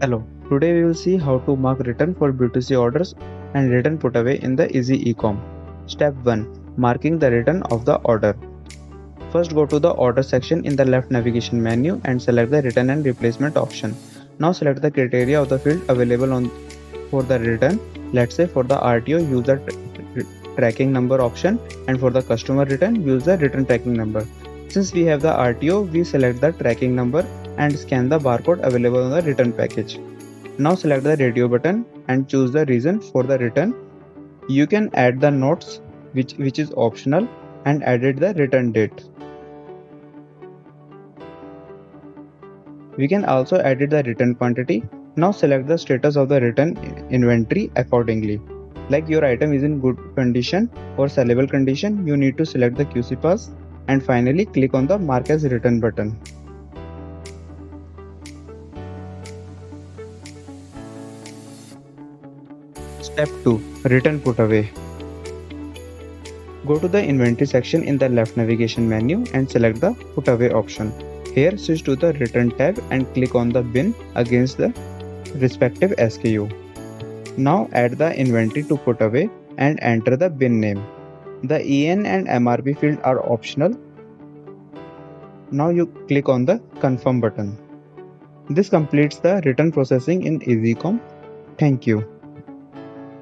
Hello, today we will see how to mark return for B2C orders and return put away in the EasyEcom. Step 1. Marking the return of the order. First go to the order section in the left navigation menu and select the return and replacement option. Now select the criteria of the field available for the return. Let's say for the RTO use the tracking number option, and for the customer return use the return tracking number. Since we have the RTO, we select the tracking number and scan the barcode available on the return package. Now select the radio button and choose the reason for the return. You can add the notes which is optional and edit the return date. We can also edit the return quantity. Now select the status of the return inventory accordingly. Like your item is in good condition or sellable condition, you need to select the QC pass and finally click on the mark as return button. Step 2. Return put away. Go to the inventory section in the left navigation menu and select the put away option. Here switch to the return tab and click on the bin against the respective SKU. Now add the inventory to put away and enter the bin name. The EN and MRP field are optional. Now you click on the confirm button. This completes the return processing in EasyEcom. Thank you.